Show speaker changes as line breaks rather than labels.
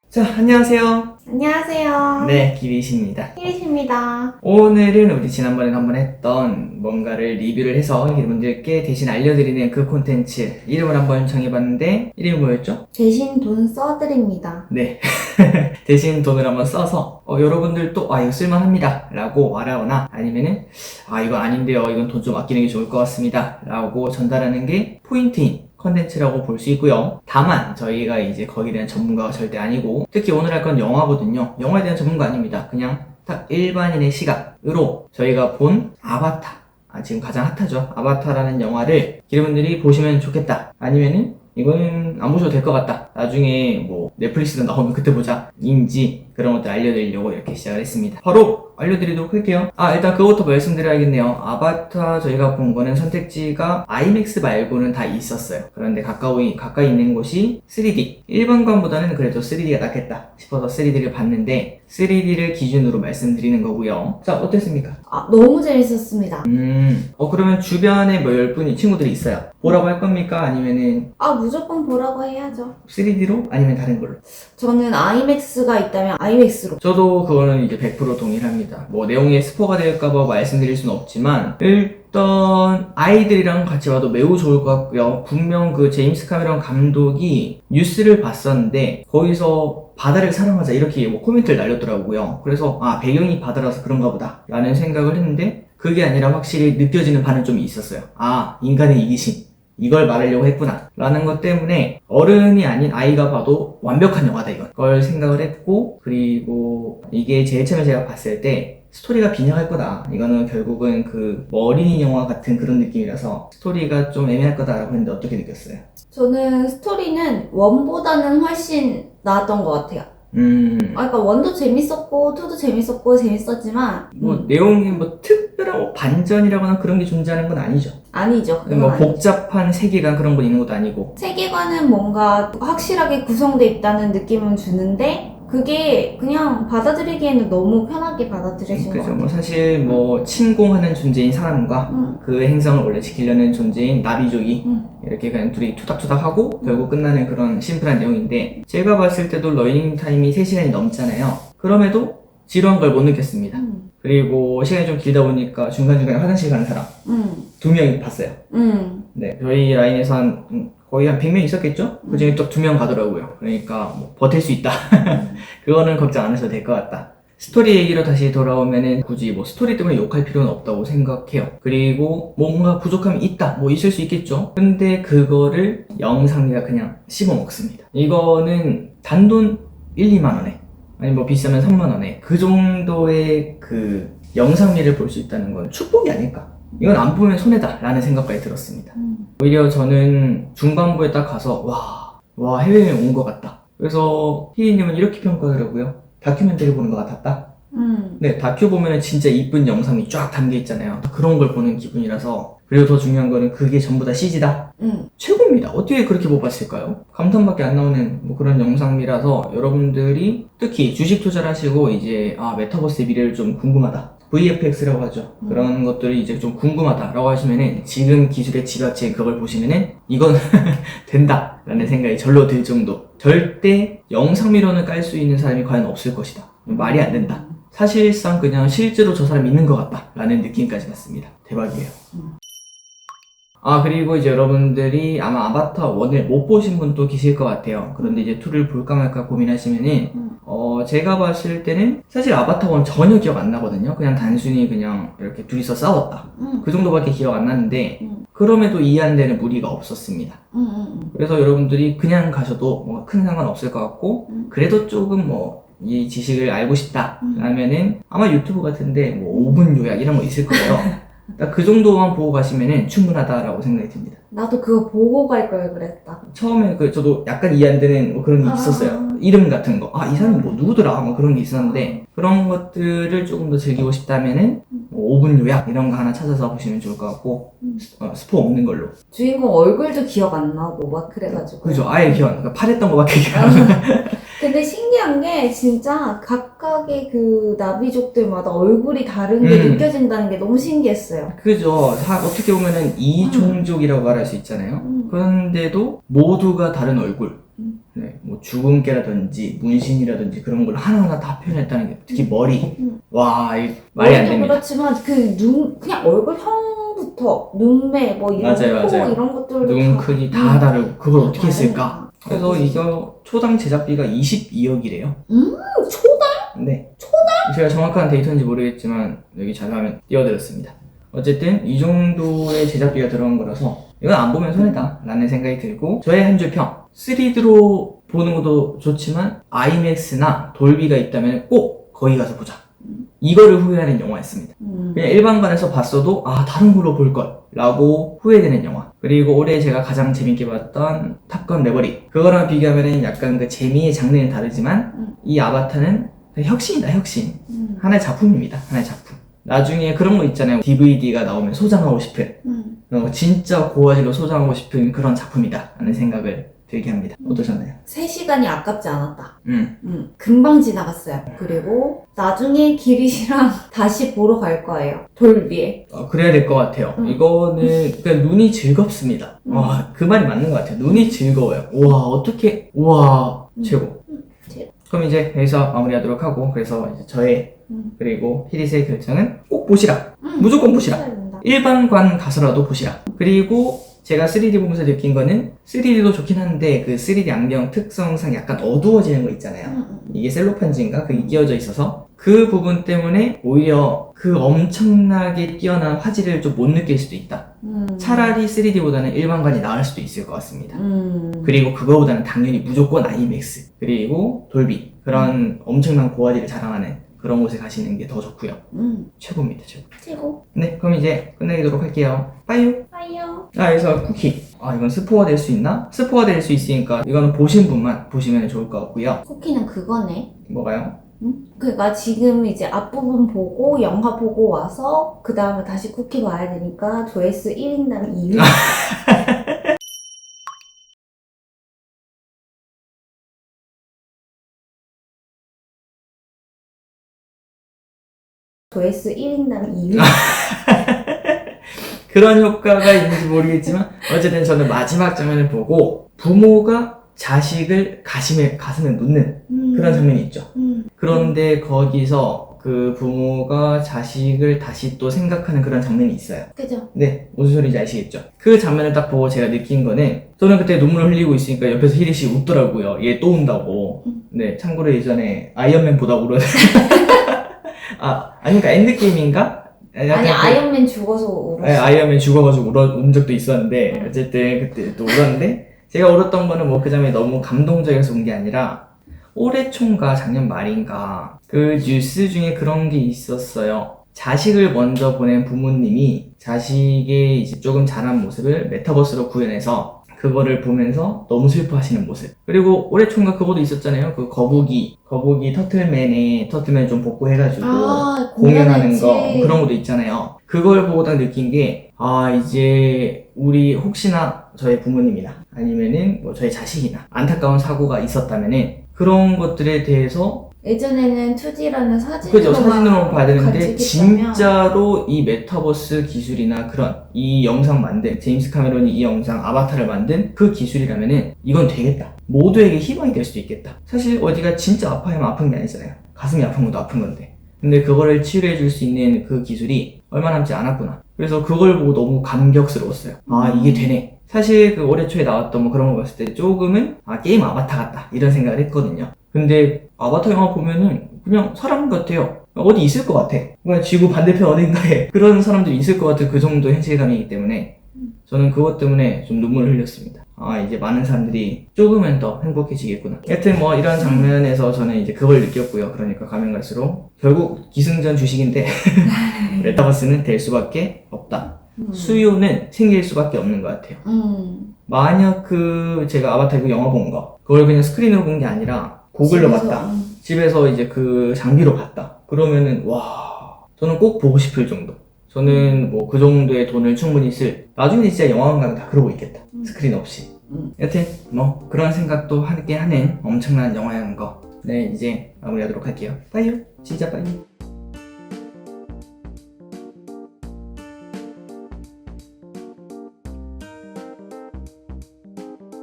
자, 안녕하세요.
안녕하세요.
네, 기리시입니다.
키리십니다.
오늘은 우리 지난번에 한번 했던 뭔가를 리뷰를 해서 여러분들께 대신 알려드리는 그 콘텐츠 이름을 한번 정해봤는데 이름이 뭐였죠?
대신 돈 써드립니다.
네. 대신 돈을 한번 써서 여러분들도 이거 쓸만합니다 라고 말하거나 아니면은 이거 아닌데요, 이건 돈 좀 아끼는 게 좋을 것 같습니다 라고 전달하는 게 포인트인 컨텐츠라고 볼 수 있고요. 다만 저희가 이제 거기에 대한 전문가가 절대 아니고, 특히 오늘 할 건 영화거든요. 영화에 대한 전문가 아닙니다. 그냥 딱 일반인의 시각으로 저희가 본 아바타, 지금 가장 핫하죠. 아바타라는 영화를 여러분들이 보시면 좋겠다, 아니면은 이거는 안 보셔도 될 것 같다, 나중에 뭐 넷플릭스도 나오면 그때 보자 인지, 그런 것들 알려드리려고 이렇게 시작을 했습니다. 바로 알려드리도록 할게요. 일단 그것부터 말씀드려야겠네요. 아바타 저희가 본 거는 선택지가 아이맥스 말고는 다 있었어요. 그런데 가까이 있는 곳이 3D, 일반관보다는 그래도 3D가 낫겠다 싶어서 3D를 봤는데 3D를 기준으로 말씀드리는 거고요. 자, 어땠습니까?
너무 재밌었습니다.
그러면 주변에 뭐 10분이 친구들이 있어요. 보라고 할 겁니까? 아니면은
무조건 보라고 해야죠.
3D로? 아니면 다른 걸로?
저는 아이맥스가 있다면 아이맥스로.
저도 그거는 이제 100% 동일합니다. 뭐 내용에 스포가 될까봐 말씀드릴 수는 없지만 일단 아이들이랑 같이 봐도 매우 좋을 것 같고요. 분명 그 제임스 카메론 감독이 뉴스를 봤었는데 거기서 바다를 사랑하자 이렇게 뭐 코멘트를 날렸더라고요. 그래서 배경이 바다라서 그런가 보다 라는 생각을 했는데 그게 아니라 확실히 느껴지는 바는 좀 있었어요. 인간의 이기심, 이걸 말하려고 했구나 라는 것 때문에 어른이 아닌 아이가 봐도 완벽한 영화다 이건 걸 생각을 했고, 그리고 이게 제일 처음에 제가 봤을 때 스토리가 빈약할 거다, 이거는 결국은 그 어린이 영화 같은 그런 느낌이라서 스토리가 좀 애매할 거다라고 했는데 어떻게 느꼈어요?
저는 스토리는 원보다는 훨씬 나았던 것 같아요. 그러니까 원도 재밌었고 투도 재밌었지만
내용이 특별한 반전이라거나 그런 게 존재하는 건 아니죠.
아니죠.
복잡한 세계관 그런 건 있는 것도 아니고,
세계관은 뭔가 확실하게 구성돼 있다는 느낌은 주는데 그게 그냥 받아들이기에는 너무 편하게 받아들여진 것 같아요.
사실 침공하는 존재인 사람과 그 행성을 원래 지키려는 존재인 나비족이 이렇게 그냥 둘이 투닥투닥하고 결국 끝나는 그런 심플한 내용인데, 제가 봤을 때도 러닝 타임이 3시간이 넘잖아요. 그럼에도 지루한 걸 못 느꼈습니다. 그리고 시간이 좀 길다 보니까 중간중간에 화장실 가는 사람 2명이 봤어요. 네, 저희 라인에서 거의 한 100명 있었겠죠? 그 중에 또 2명 가더라고요. 그러니까 버틸 수 있다. 그거는 걱정 안 하셔도 될 것 같다. 스토리 얘기로 다시 돌아오면은 굳이 스토리 때문에 욕할 필요는 없다고 생각해요. 그리고 뭔가 부족함이 있다, 있을 수 있겠죠? 근데 그거를 영상미가 그냥 씹어먹습니다. 이거는 단돈 1, 2만원에, 아니 비싸면 3만원에 그 정도의 그 영상미를 볼 수 있다는 건 축복이 아닐까? 이건 안 보면 손해다 라는 생각까지 들었습니다. 오히려 저는 중반부에 딱 가서 와 해외여행 온 것 같다. 그래서 희희님은 이렇게 평가하더라고요. 다큐멘터리 보는 것 같았다. 네, 다큐 보면은 진짜 이쁜 영상이 쫙 담겨 있잖아요. 그런 걸 보는 기분이라서. 그리고 더 중요한 거는 그게 전부 다 CG다? 최고입니다. 어떻게 그렇게 뽑았을까요? 감탄밖에 안 나오는 그런 영상미라서 여러분들이 특히 주식 투자를 하시고 이제 메타버스의 미래를 좀 궁금하다, VFX라고 하죠. 그런 것들이 이제 좀 궁금하다라고 하시면은 지금 기술의 집약체인 그걸 보시면은 이건 된다 라는 생각이 절로 들 정도. 절대 영상미로는 깔 수 있는 사람이 과연 없을 것이다, 말이 안 된다, 사실상 그냥 실제로 저 사람 있는 것 같다 라는 느낌까지 받습니다. 대박이에요. 그리고 이제 여러분들이 아마 아바타 1을 못 보신 분도 계실 것 같아요. 그런데 이제 2를 볼까 말까 고민하시면은 제가 봤을 때는 사실 아바타 1 전혀 기억 안 나거든요. 그냥 단순히 그냥 이렇게 둘이서 싸웠다, 그 정도밖에 기억 안 나는데 그럼에도 이해하는 무리가 없었습니다. 그래서 여러분들이 그냥 가셔도 큰 상관 없을 것 같고, 그래도 조금 이 지식을 알고 싶다 라면은 아마 유튜브 같은데 5분 요약 이런 거 있을 거예요. 딱 그 정도만 보고 가시면은 충분하다라고 생각이 듭니다.
나도 그거 보고 갈 걸 그랬다.
처음에 저도 약간 이해 안 되는 그런 게 있었어요. 이름 같은 거, 이 사람이 누구더라 그런 게 있었는데, 그런 것들을 조금 더 즐기고 싶다면은 5분 요약 이런 거 하나 찾아서 보시면 좋을 것 같고, 스포 없는 걸로.
주인공 얼굴도 기억 안 나고 막 그래가지고.
그죠, 아예 기억 안 나. 팔했던 거밖에 기억 안 나.
근데 신기한 게 진짜 각각의 그 나비족들마다 얼굴이 다른 게 느껴진다는 게 너무 신기했어요.
그죠. 어떻게 보면은 이종족이라고 말할 수 있잖아요. 그런데도 모두가 다른 얼굴, 네, 뭐 주근깨라든지 문신이라든지 그런 걸 하나하나 다 표현했다는 게 특히 머리. 와, 이 말이 안
머리도
됩니다.
그렇지만 그 그냥 얼굴형부터 눈매 뭐 이런
맞아요,
코
맞아요.
이런 것들도
눈
다
크기 다 다르고 그걸 어떻게 했을까?
다르니까.
그래서 이거 초당 제작비가 22억이래요.
초당?
네. 제가 정확한 데이터인지 모르겠지만 여기 자료화면 띄워드렸습니다. 어쨌든 이 정도의 제작비가 들어간 거라서 이건 안 보면 손해다 라는 생각이 들고, 저의 한 줄 평, 3D로 보는 것도 좋지만 IMAX나 돌비가 있다면 꼭 거기 가서 보자, 이거를 후회하는 영화였습니다. 그냥 일반관에서 봤어도 아 다른 걸로 볼걸 라고 후회되는 영화. 그리고 올해 제가 가장 재밌게 봤던 탑건 매버릭, 그거랑 비교하면 약간 그 재미의 장르는 다르지만 이 아바타는 혁신이다, 혁신. 하나의 작품입니다, 하나의 작품. 나중에 그런 거 있잖아요, DVD가 나오면 소장하고 싶은, 진짜 고화질로 소장하고 싶은 그런 작품이다 라는 생각을 들게 합니다. 어떠셨나요?
3시간이 아깝지 않았다. 금방 지나갔어요. 그리고 나중에 기릿이랑 다시 보러 갈 거예요. 돌비에.
그래야 될 것 같아요. 이거는 그냥 눈이 즐겁습니다. 와, 그 말이 맞는 것 같아요. 눈이 즐거워요. 우와, 어떻게, 우와, 최고. 그럼 이제 여기서 마무리하도록 하고, 그래서 이제 저의 그리고 히릿의 결정은 꼭 보시라. 무조건 보시라. 일반관 가서라도 보시라. 그리고 제가 3D 보면서 느낀 거는 3D도 좋긴 한데 그 3D 안경 특성상 약간 어두워지는 거 있잖아요. 이게 셀로판지인가? 그게 끼워져 있어서 그 부분 때문에 오히려 그 엄청나게 뛰어난 화질을 좀 못 느낄 수도 있다. 차라리 3D보다는 일반관이 나을 수도 있을 것 같습니다. 그리고 그거보다는 당연히 무조건 IMAX 그리고 돌비, 그런 엄청난 고화질을 자랑하는 그런 곳에 가시는 게 더 좋고요. 최고입니다, 최고. 네, 그럼 이제 끝내도록 할게요. 빠이요.
빠이요.
그래서 쿠키. 이건 스포가 될 수 있나? 스포가 될 수 있으니까 이거는 보신 분만 보시면 좋을 것 같고요.
쿠키는 그거네.
뭐가요?
그러니까 지금 이제 앞부분 보고 영화 보고 와서 그 다음에 다시 쿠키 봐야 되니까 조회수 1인당 2위. 조회수 1인당 2위.
그런 효과가 있는지 모르겠지만 어쨌든 저는 마지막 장면을 보고 부모가 자식을 가슴에 묻는 그런 장면이 있죠. 그런데 거기서 그 부모가 자식을 다시 또 생각하는 그런 장면이 있어요.
그죠?
네, 무슨 소리인지 아시겠죠? 그 장면을 딱 보고 제가 느낀 거는, 저는 그때 눈물을 흘리고 있으니까 옆에서 히릿이 웃더라고요. 얘 또 운다고. 네, 참고로 예전에 아이언맨 보다 울어요. 그러니까 엔드게임인가?
아니 아이언맨 죽어서 울었어.
네, 아이언맨 죽어가지고 운 적도 있었는데 어쨌든 그때 또 울었는데, 제가 울었던 거는 뭐 그 장면이 너무 감동적이어서 운 게 아니라 올해 초인가 작년 말인가 그 뉴스 중에 그런 게 있었어요. 자식을 먼저 보낸 부모님이 자식의 이제 조금 자란 모습을 메타버스로 구현해서 그거를 보면서 너무 슬퍼하시는 모습. 그리고 올해 초인가 그거도 있었잖아요. 그 거북이 터틀맨 좀 복구해가지고 공연하는 거, 그런 것도 있잖아요. 그걸 보고 딱 느낀 게, 이제 우리 혹시나 저의 부모님이나 아니면은 뭐 저의 자식이나 안타까운 사고가 있었다면은 그런 것들에 대해서
예전에는 2D라는 사진으로만
봐야 되는데
간직했다면
진짜로 이 메타버스 기술이나 그런 이 영상 만든 제임스 카메론이 이 영상 아바타를 만든 그 기술이라면은 이건 되겠다, 모두에게 희망이 될 수도 있겠다. 사실 어디가 진짜 아파야만 아픈 게 아니잖아요. 가슴이 아픈 것도 아픈 건데, 근데 그거를 치료해 줄 수 있는 그 기술이 얼마 남지 않았구나. 그래서 그걸 보고 너무 감격스러웠어요. 이게 되네. 사실 그 올해 초에 나왔던 뭐 그런 거 봤을 때 조금은 게임 아바타 같다 이런 생각을 했거든요. 근데 아바타 영화 보면은 그냥 사람 같아요. 어디 있을 것 같아. 그냥 지구 반대편 어딘가에 그런 사람들이 있을 것 같은 그 정도 현실감이기 때문에 저는 그것 때문에 좀 눈물을 흘렸습니다. 이제 많은 사람들이 조금은 더 행복해지겠구나. 여튼 뭐 이런 장면에서 저는 이제 그걸 느꼈고요. 그러니까 가면 갈수록 결국 기승전 주식인데 메타버스는 될 수밖에 없다. 수요는 생길 수밖에 없는 것 같아요. 만약 제가 아바타 그 영화 본 거, 그걸 그냥 스크린으로 본 게 아니라 고글로 봤다. 집에서 이제 그 장비로 봤다. 그러면은 저는 꼭 보고 싶을 정도. 저는 뭐 그 정도의 돈을 충분히 나중에 진짜 영화관 가면 다 그러고 있겠다. 스크린 없이. 여튼 뭐 그런 생각도 하게 하는 엄청난 영화인 거. 네, 이제 마무리하도록 할게요. 빠이요. 진짜 빠이요.